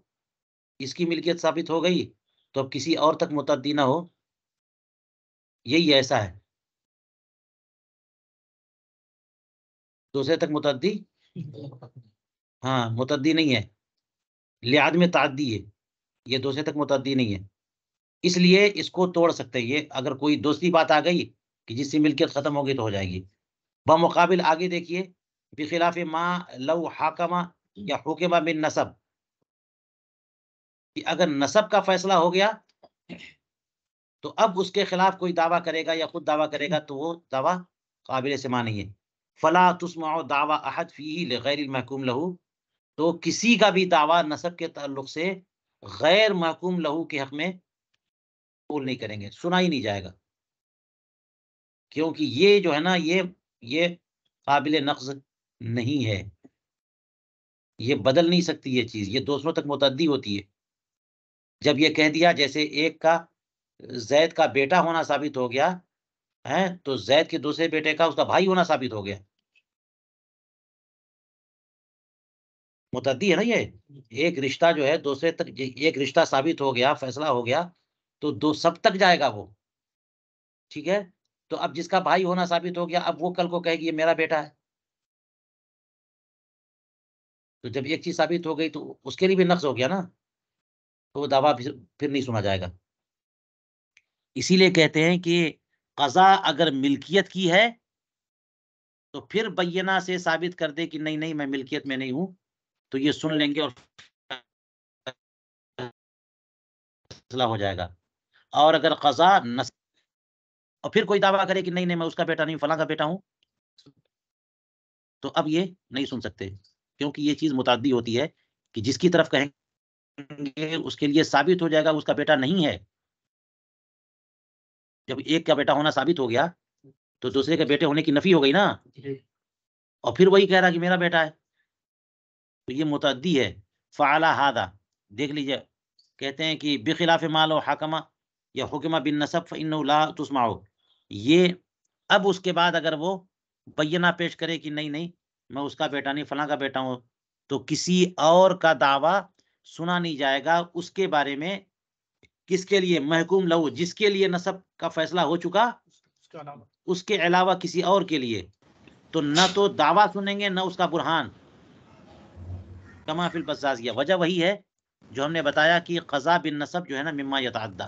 اس کی ملکیت ثابت ہو گئی تو اب کسی اور تک متعدی نہ ہو، یہی ایسا ہے. دوسرے تک متعدی، ہاں متعدی نہیں ہے، لعدم تعدی ہے، یہ دوسرے تک متعدی نہیں ہے. اس لیے اس کو توڑ سکتے ہیں. یہ اگر کوئی دوسری بات آ گئی کہ جس سے ملکیت ختم ہوگی تو ہو جائے گی. بمقابل آگے دیکھیے، بخلاف ما لو حاکم یا حکم بالنسب، کہ اگر نسب کا فیصلہ ہو گیا تو اب اس کے خلاف کوئی دعویٰ کرے گا یا خود دعویٰ کرے گا تو وہ دعویٰ قابل سماع نہیں ہے. فلا تسمع دعویٰ احد فیہ لغیر المحکوم لہو، تو کسی کا بھی دعویٰ نسب کے تعلق سے غیر محکوم لہو کے حق میں قبول نہیں کریں گے، سنا ہی نہیں جائے گا. کیونکہ یہ جو ہے نا یہ قابل نقض نہیں ہے، یہ بدل نہیں سکتی یہ چیز، یہ دوسروں تک متعدی ہوتی ہے. جب یہ کہہ دیا جیسے ایک کا زید کا بیٹا ہونا ثابت ہو گیا ہے تو زید کے دوسرے بیٹے کا اس کا بھائی ہونا ثابت ہو گیا، متعدی ہے نا. یہ ایک رشتہ جو ہے دوسرے تک، ایک رشتہ ثابت ہو گیا، فیصلہ ہو گیا تو دو سب تک جائے گا وہ، ٹھیک ہے. تو اب جس کا بھائی ہونا ثابت ہو گیا اب وہ کل کو کہے گی یہ میرا بیٹا ہے، تو جب ایک چیز ثابت ہو گئی تو اس کے لیے بھی نقص ہو گیا نا، تو وہ دعویٰ پھر نہیں سنا جائے گا. اسی لیے کہتے ہیں کہ قضا اگر ملکیت کی ہے تو پھر بینہ سے ثابت کر دے کہ نہیں نہیں میں ملکیت میں نہیں ہوں، تو یہ سن لیں گے اور فیصلہ ہو جائے گا. اور اگر قضا اور پھر کوئی دعویٰ کرے کہ نہیں نہیں میں اس کا بیٹا نہیں فلاں کا بیٹا ہوں، تو اب یہ نہیں سن سکتے، کیونکہ یہ چیز متعدی ہوتی ہے کہ جس کی طرف کہیں گے اس کے لیے ثابت ہو جائے گا اس کا بیٹا نہیں ہے. جب ایک کا بیٹا ہونا ثابت ہو گیا تو دوسرے کے بیٹے ہونے کی نفی ہو گئی نا، اور پھر وہی کہہ رہا کہ میرا بیٹا ہے، تو یہ متعدی ہے. فعلا ہادہ، دیکھ لیجئے، کہتے ہیں کہ بخلاف مال و حکمہ یا حکمہ بن نصب فإنه لا تسمع، یہ اب اس کے بعد اگر وہ بینہ پیش کرے کہ نہیں نہیں میں اس کا بیٹا نہیں فلاں کا بیٹا ہوں، تو کسی اور کا دعویٰ سنا نہیں جائے گا اس کے بارے میں. کس کے لیے؟ محکوم لہو، جس کے لیے نسب کا فیصلہ ہو چکا اس کے علاوہ کسی اور کے لیے، تو نہ تو دعویٰ سنیں گے نہ اس کا برہان. کما فی البزازیہ، وجہ وہی ہے جو ہم نے بتایا کہ قضا بن نسب جو ہے نا مما یتعدی،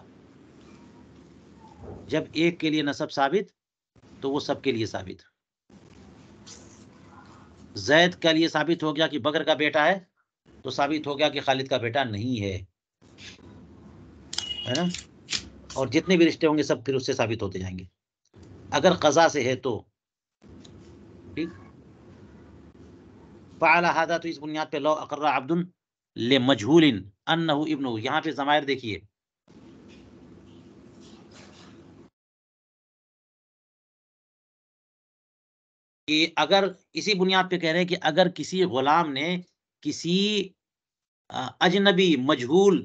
جب ایک کے لیے نسب ثابت تو وہ سب کے لیے ثابت. زید کے لیے ثابت ہو گیا کہ بکر کا بیٹا ہے تو ثابت ہو گیا کہ خالد کا بیٹا نہیں ہے نا. اور جتنے بھی رشتے ہوں گے سب پھر اس سے ثابت ہوتے جائیں گے اگر قضا سے ہے تو. ٹھیک. فعلی ہذا، تو اس بنیاد پہ لو اقر عبد لمجہول انہ ابنہ، یہاں پہ ضمائر دیکھیے، کہ اگر اسی بنیاد پہ کہہ رہے ہیں کہ اگر کسی غلام نے کسی اجنبی مجہول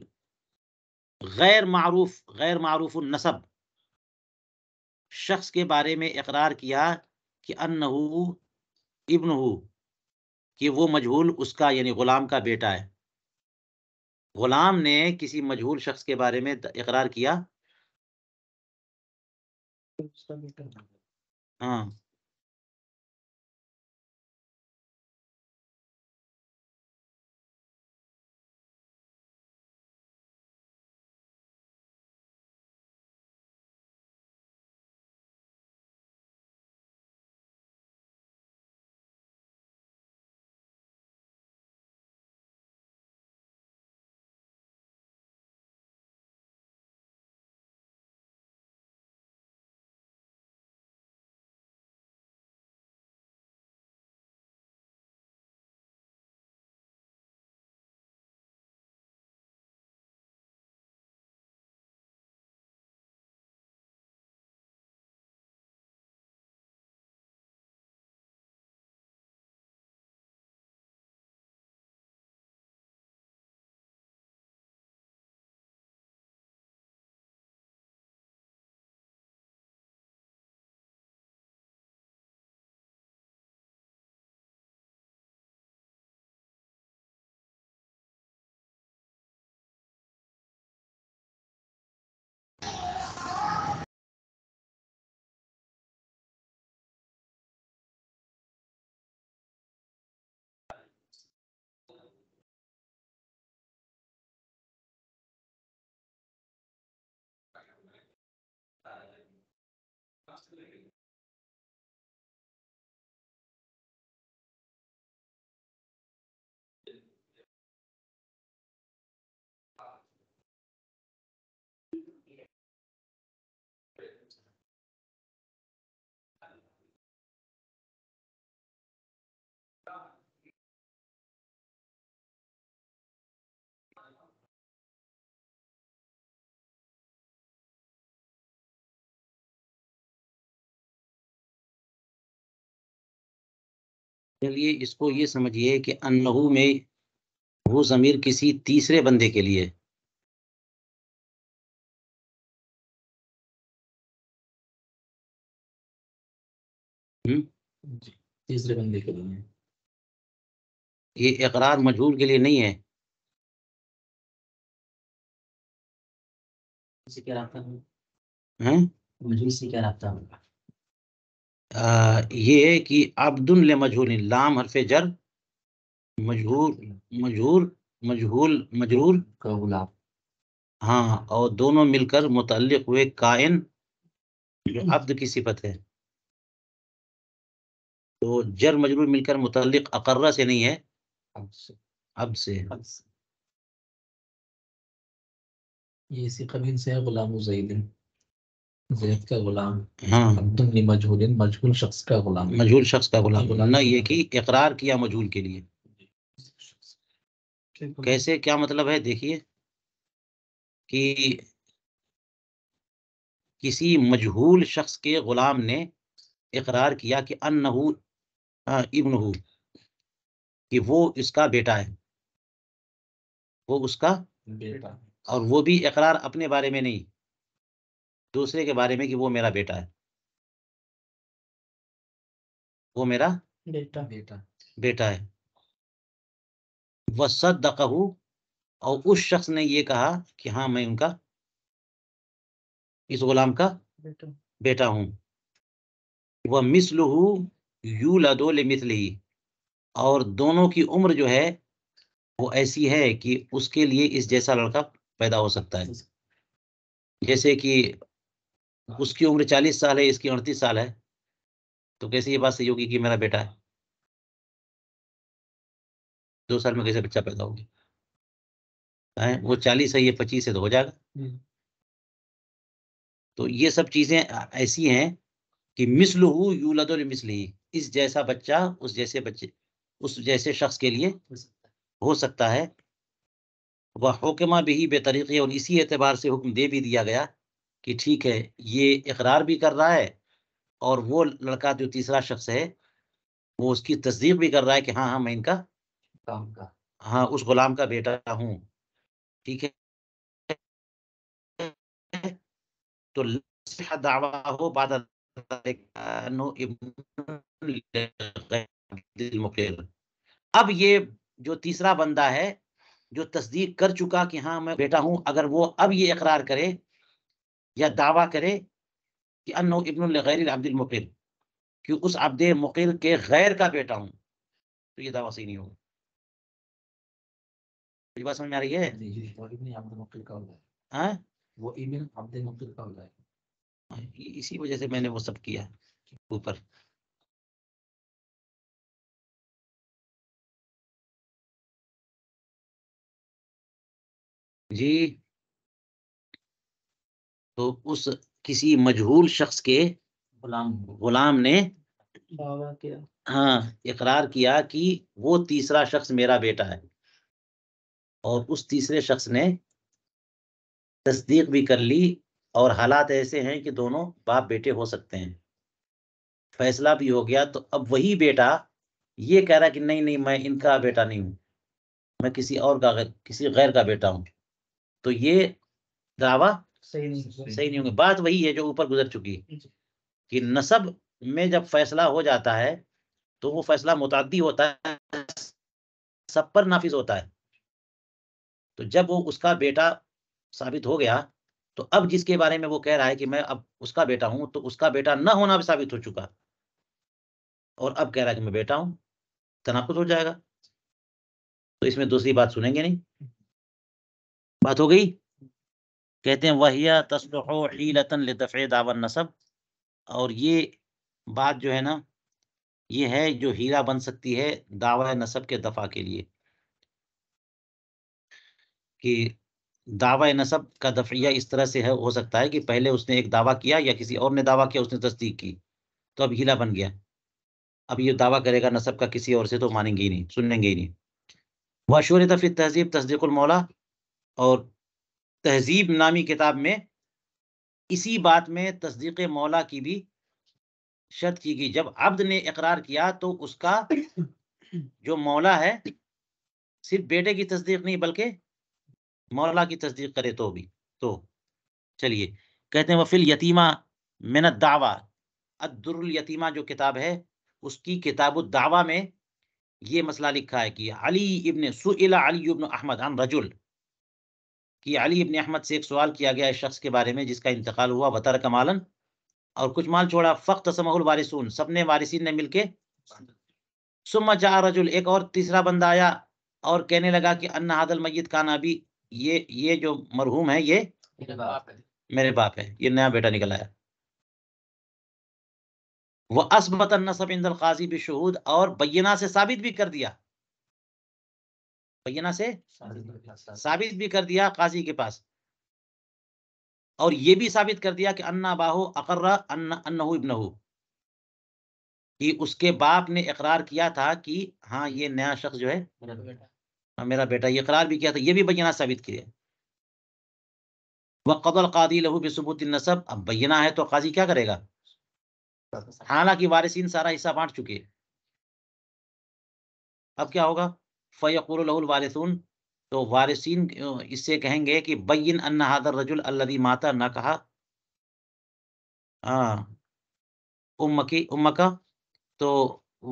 غیر معروف النسب شخص کے بارے میں اقرار کیا کہ انہ ابنہ، کہ وہ مجہول اس کا یعنی غلام کا بیٹا ہے. غلام نے کسی مجہول شخص کے بارے میں اقرار کیا، ہاں چلیے اس کو یہ سمجھیے کہ انہو میں وہ ضمیر کسی تیسرے بندے کے لیے،
تیسرے بندے کے لیے
یہ اقرار مجہول کے لیے نہیں ہے.
سے کیا رابطہ
ہاں
مجھول سے کیا رابطہ ہوگا؟
یہ ہے کہ عبد لمجہول، لام حرف جر، مجہول مجہول مجرور
کا غلام.
ہاں، اور دونوں مل کر متعلق ہوئے کائن جو عبد کی صفت ہے. تو جر مجرور مل کر متعلق اقرہ سے نہیں ہے، عبد سے.
یہ اسی قبیل سے ہے غلام زید، زید کا غلام.
ہاں،
عبد مجہول، مجہول شخص کا غلام.
مجہول شخص کا غلام، نہ یہ کہ اقرار کیا مجہول کے لیے. کیسے، کیا مطلب ہے؟ دیکھیے کہ کسی مجہول شخص کے غلام نے اقرار کیا کہ انہو ابنہو، کہ وہ اس کا بیٹا ہے، وہ اس کا
بیٹا.
اور وہ بھی اقرار اپنے بارے میں نہیں، دوسرے کے بارے میں، کہ وہ میرا بیٹا ہے، وہ میرا
بیٹا بیٹا
بیٹا ہے. وصدقہ، اور اس شخص نے یہ کہا کہ ہاں میں ان کا، اس غلام کا بیٹا ہوں. وَمِثْلُهُ يُولَدُ لِمِثْلِهِ، اور دونوں کی عمر جو ہے وہ ایسی ہے کہ اس کے لیے اس جیسا لڑکا پیدا ہو سکتا ہے. جیسے کہ اس کی عمر 40 سال ہے، اس کی 38 سال ہے، تو کیسے یہ بات صحیح ہوگی کہ میرا بیٹا ہے؟ 2 سال میں کیسے بچہ پیدا ہوگا؟ وہ 40 ہے، یہ 25 ہے، تو ہو جائے گا. تو یہ سب چیزیں ایسی ہیں کہ مثلہ یولد لمثلہ، اس جیسا بچہ اس جیسے بچے، اس جیسے شخص کے لیے ہو سکتا ہے. وحکمہ بہ بطریقہ، اور اسی اعتبار سے حکم دے بھی دیا گیا کہ ٹھیک ہے، یہ اقرار بھی کر رہا ہے، اور وہ لڑکا جو تیسرا شخص ہے وہ اس کی تصدیق بھی کر رہا ہے کہ ہاں میں ان کا، ہاں اس غلام کا بیٹا ہوں. ٹھیک ہے، تو دعویٰ بعد اب یہ جو تیسرا بندہ ہے جو تصدیق کر چکا کہ ہاں میں بیٹا ہوں، اگر وہ اب یہ اقرار کرے یا دعویٰ کرے کہ انہ ابن لغیر العبد المقر، کہ اس عبد مقر کے غیر کا بیٹا ہوں، تو یہ دعویٰ صحیح نہیں ہوگا. یہ بات سمجھ میں آ رہی ہے؟ ہاں،
وہ ابن عبد المقر کا ہوتا ہے.
اسی وجہ سے میں نے وہ سب کیا اوپر. جی، تو اس کسی مجہول شخص کے غلام نے ہاں اقرار کیا کہ وہ تیسرا شخص میرا بیٹا ہے، اور اس تیسرے شخص نے تصدیق بھی کر لی، اور حالات ایسے ہیں کہ دونوں باپ بیٹے ہو سکتے ہیں، فیصلہ بھی ہو گیا. تو اب وہی بیٹا یہ کہہ رہا کہ نہیں نہیں میں ان کا بیٹا نہیں ہوں، میں کسی اور کا، کسی غیر کا بیٹا ہوں، تو یہ دعویٰ صحیح نہیں ہوں گے. بات وہی ہے جو اوپر گزر چکی کہ نسب میں جب فیصلہ ہو جاتا ہے تو وہ فیصلہ متعدی ہوتا ہے، سب پر نافذ ہوتا ہے. تو جب وہ اس کا بیٹا ثابت ہو گیا، تو اب جس کے بارے میں وہ کہہ رہا ہے کہ میں اب اس کا بیٹا ہوں، تو اس کا بیٹا نہ ہونا بھی ثابت ہو چکا، اور اب کہہ رہا ہے کہ میں بیٹا ہوں، تناقض ہو جائے گا. تو اس میں دوسری بات سنیں گے نہیں. بات ہو گئی. کہتے ہیں وَهِيَ تَصْلُحُ حِيلَةً لِدَفْعِ دَعْوَى النَّسَب، اور یہ بات جو ہے نا، یہ ہے جو ہیرا بن سکتی ہے دعوی نسب کے دفاع کے لیے، کہ دعوی نسب کا دفعیہ اس طرح سے ہو سکتا ہے کہ پہلے اس نے ایک دعویٰ کیا یا کسی اور نے دعویٰ کیا، اس نے تصدیق کی، تو اب ہیلا بن گیا، اب یہ دعویٰ کرے گا نسب کا کسی اور سے تو مانیں گے ہی نہیں، سنیں گے ہی نہیں۔ وَشُرِطَ فِي التہذیب تصدیق المولا، اور تہذیب نامی کتاب میں اسی بات میں تصدیق مولا کی بھی شرط کی گئی، جب عبد نے اقرار کیا تو اس کا جو مولا ہے صرف بیٹے کی تصدیق نہیں بلکہ مولا کی تصدیق کرے تو بھی۔ تو چلیے کہتے ہیں وفل یتیمہ من الدعویٰ، الدر الیتیمہ جو کتاب ہے اس کی کتاب الدعویٰ میں یہ مسئلہ لکھا ہے کہ سئل علی ابن احمد عن رجل، کہ علی ابن احمد سے ایک سوال کیا گیا اس شخص کے بارے میں جس کا انتقال ہوا، وترک مالا، اور کچھ مال چھوڑا، فاقتسمہ الوارثون، سب نے وارثین نے مل کے، ثم جاء رجل، ایک اور تیسرا بندہ آیا اور کہنے لگا کہ ان ھذا المیت کان ابی، یہ جو مرحوم ہے یہ میرے باپ ہے، یہ نیا بیٹا نکل آیا۔ وَأَثْبَتَ النَّسَبَ عِنْدَ الْقَاضِي بِالشُّهُودِ، اور بینہ سے ثابت بھی کر دیا، بینہ سے ثابت بھی کر دیا قاضی کے پاس، اور یہ بھی ثابت کر دیا کہ ان اباہ اقر انہ ابنہ، کہ اس کے باپ نے اقرار کیا تھا کہ ہاں یہ نیا شخص جو ہے میرا بیٹا، یہ اقرار بھی کیا تھا، یہ بھی بینہ ثابت کیا۔ وقضى القاضی له بثبوت النسب، اب بینہ ہے تو قاضی کیا کرے گا، حالانکہ وارثین سارا حصہ بانٹ چکے، اب کیا ہوگا، فیقول له الوارثون، تو وارثین اس سے کہیں گے کہ بین ان هذا الرجل الذي مات، نہ کہا امک، تو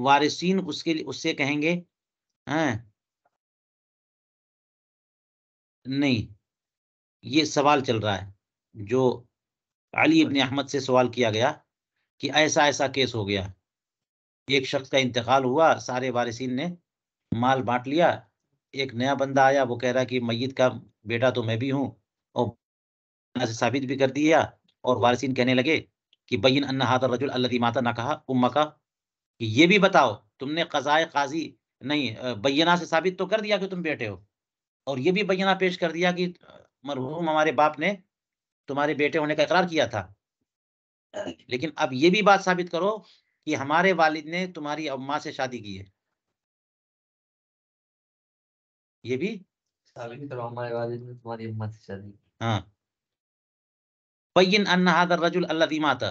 وارثین اس سے کہیں گے نہیں، یہ سوال چل رہا ہے جو علی ابن احمد سے سوال کیا گیا کہ ایسا ایسا کیس ہو گیا، ایک شخص کا انتقال ہوا، سارے وارثین نے مال بانٹ لیا، ایک نیا بندہ آیا، وہ کہہ رہا کہ میت کا بیٹا تو میں بھی ہوں، اور سے ثابت بھی کر دیا، اور وارثین کہنے لگے کہ بین ان ھذا الرجل الذی مات، نہ کہا امک، کہ یہ بھی بتاؤ تم نے قضائے قاضی نہیں، بینہ سے ثابت تو کر دیا کہ تم بیٹے ہو، اور یہ بھی بینہ پیش کر دیا کہ مرحوم ہمارے باپ نے تمہارے بیٹے ہونے کا اقرار کیا تھا، لیکن اب یہ بھی بات ثابت کرو کہ ہمارے والد نے تمہاری اماں سے شادی کی ہے، یہ بھی
ثابت کرو ہمارے والد نے تمہاری اماں سے شادی کی۔
ہاں، بین ان ھذا الرجل الذی مات،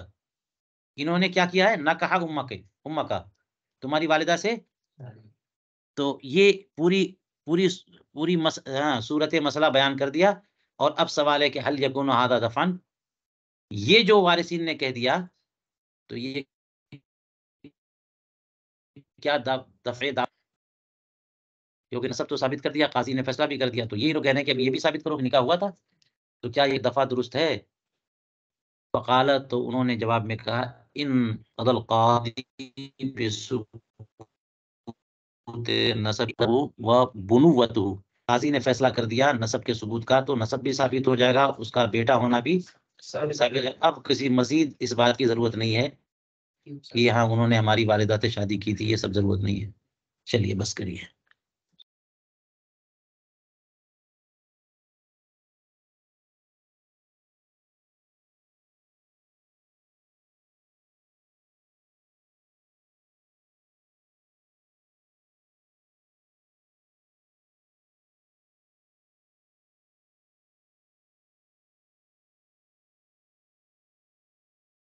انہوں نے کیا کیا ہے، نہ کہا امک، تمہاری والدہ سے، تو یہ پوری صورت مسئلہ بیان کر دیا، اور اب سوال ہے کہ حل یکون ھذا دفن، یہ جو وارثین نے کہہ دیا تو یہ کیا دفع، کیونکہ نسب تو ثابت کر دیا، قاضی نے فیصلہ بھی کر دیا، تو یہی لوگ کہنے ہیں کہ اب یہ بھی ثابت کرو کہ نکاح ہوا تھا، تو کیا یہ دفعہ درست ہے؟ فقالت، تو انہوں نے جواب میں کہا ان قضى القاضی بثبوت نسبہ وبنوتہ، قاضی نے فیصلہ کر دیا نسب کے ثبوت کا، تو نسب بھی ثابت ہو جائے گا، اس کا بیٹا ہونا بھی ثابت ہے، اب کسی مزید اس بات کی ضرورت نہیں ہے کہ یہاں انہوں نے ہماری والدہ سے شادی کی تھی، یہ سب ضرورت نہیں ہے۔ چلیے بس کریے۔